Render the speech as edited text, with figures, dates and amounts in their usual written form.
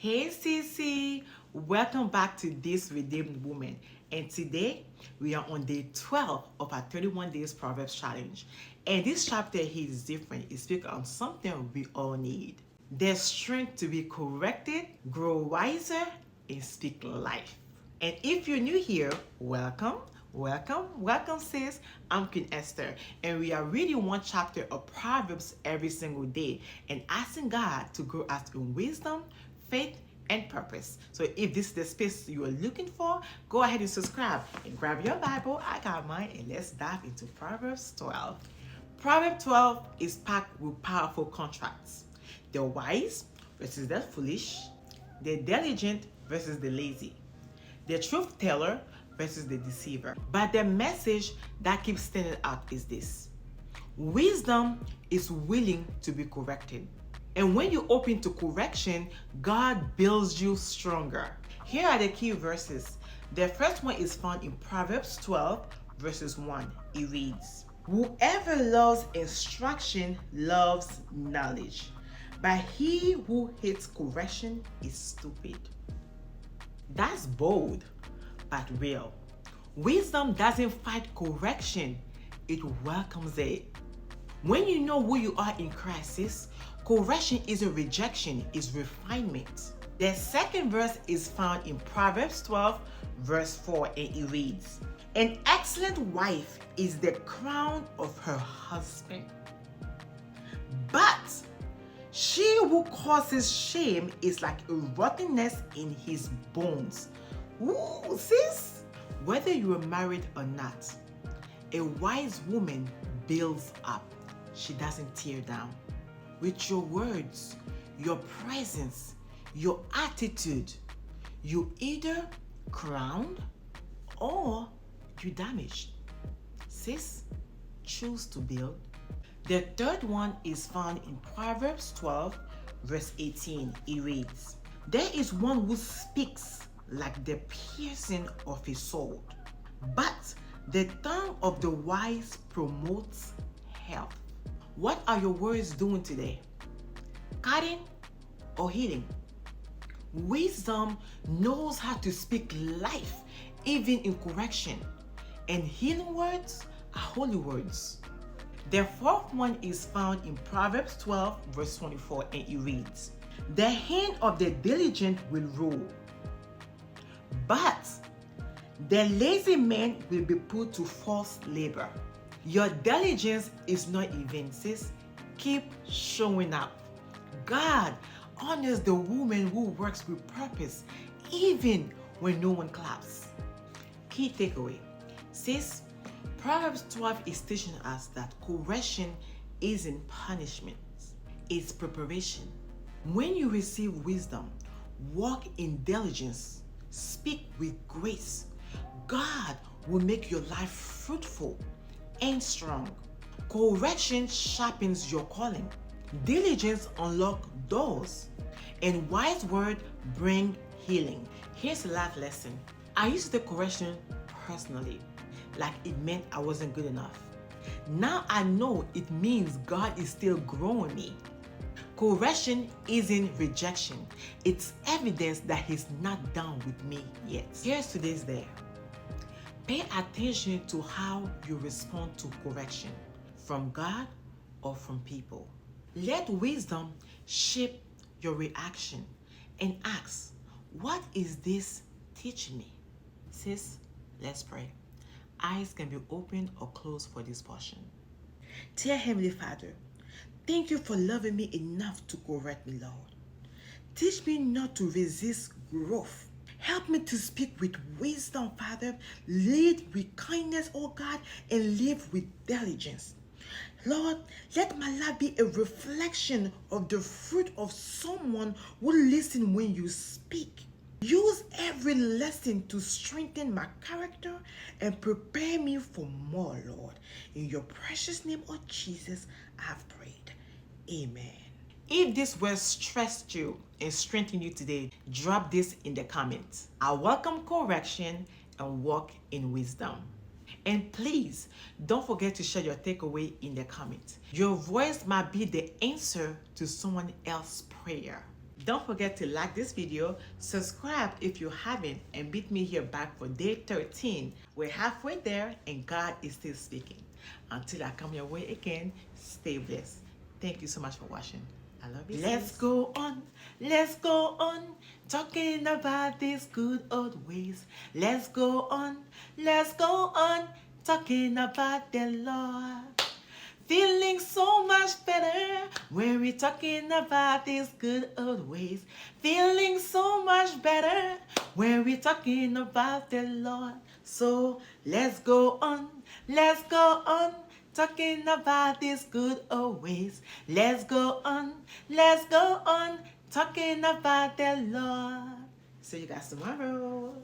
Hey CC, welcome back to This Redeemed Woman. And today we are on day 12 of our 31 days Proverbs challenge. And this chapter here is different. It speaks on something we all need. There's strength to be corrected, grow wiser, and speak life. And if you're new here, welcome. Welcome, sis. I'm Queen Esther, and we are reading one chapter of Proverbs every single day and asking God to grow us in wisdom, faith, and purpose. So if this is the space you are looking for, go ahead and subscribe and grab your Bible. I got mine, and let's dive into Proverbs 12. Proverbs 12 is packed with powerful contrasts. The wise versus the foolish, the diligent versus the lazy, the truth teller versus the deceiver. But the message that keeps standing out is this: wisdom is willing to be corrected. And when you open to correction, God builds you stronger. Here are the key verses. The first one is found in Proverbs 12, verses 1. It reads, "Whoever loves instruction loves knowledge, but he who hates correction is stupid." That's bold, but real. Wisdom doesn't fight correction, it welcomes it. When you know who you are in Christ, correction isn't rejection, it's refinement. The second verse is found in Proverbs 12, verse 4, and it reads, "An excellent wife is the crown of her husband, but she who causes shame is like a rottenness in his bones." Ooh, sis! Whether you are married or not, a wise woman builds up. She doesn't tear down. With your words, your presence, your attitude, you either crowned or you damaged. Sis, choose to build. The third one is found in Proverbs 12, verse 18. It reads, "There is one who speaks like the piercing of a sword, but the tongue of the wise promotes health." What are your words doing today? Cutting or healing? Wisdom knows how to speak life even in correction, and healing words are holy words. The fourth one is found in Proverbs 12, verse 24, and it reads, "The hand of the diligent will rule, but the lazy man will be put to forced labor." Your diligence is not in vain, sis. Keep showing up. God honors the woman who works with purpose, even when no one claps. Key takeaway, sis, Proverbs 12 is teaching us that correction isn't punishment, it's preparation. When you receive wisdom, walk in diligence, speak with grace, God will make your life fruitful and strong. Correction sharpens your calling. Diligence unlocks doors, and wise words bring healing. Here's a life lesson. I used to take correction personally, like it meant I wasn't good enough. Now I know it means God is still growing me. Correction isn't rejection. It's evidence that He's not done with me yet. Here's today's day. Pay attention to how you respond to correction, from God or from people. Let wisdom shape your reaction and ask, what is this teaching me? Sis, let's pray. Eyes can be open or closed for this portion. Dear Heavenly Father, thank you for loving me enough to correct me, Lord. Teach me not to resist growth. Help me to speak with wisdom, Father. Lead with kindness, oh God, and live with diligence. Lord, let my life be a reflection of the fruit of someone who listens when you speak. Use every lesson to strengthen my character and prepare me for more, Lord. In your precious name, oh Jesus, I have prayed. Amen. If this word stressed you and strengthened you today, drop this in the comments. I welcome correction and walk in wisdom. And please, don't forget to share your takeaway in the comments. Your voice might be the answer to someone else's prayer. Don't forget to like this video, subscribe if you haven't, and meet me here back for day 13. We're halfway there and God is still speaking. Until I come your way again, stay blessed. Thank you so much for watching. I love you. Let's go on, talking about these good old ways. Let's go on, talking about the Lord. Feeling so much better when we're talking about these good old ways. Feeling so much better when we're talking about the Lord. So let's go on, talking about these good old ways. Let's go on, talking about the Lord. See you guys tomorrow.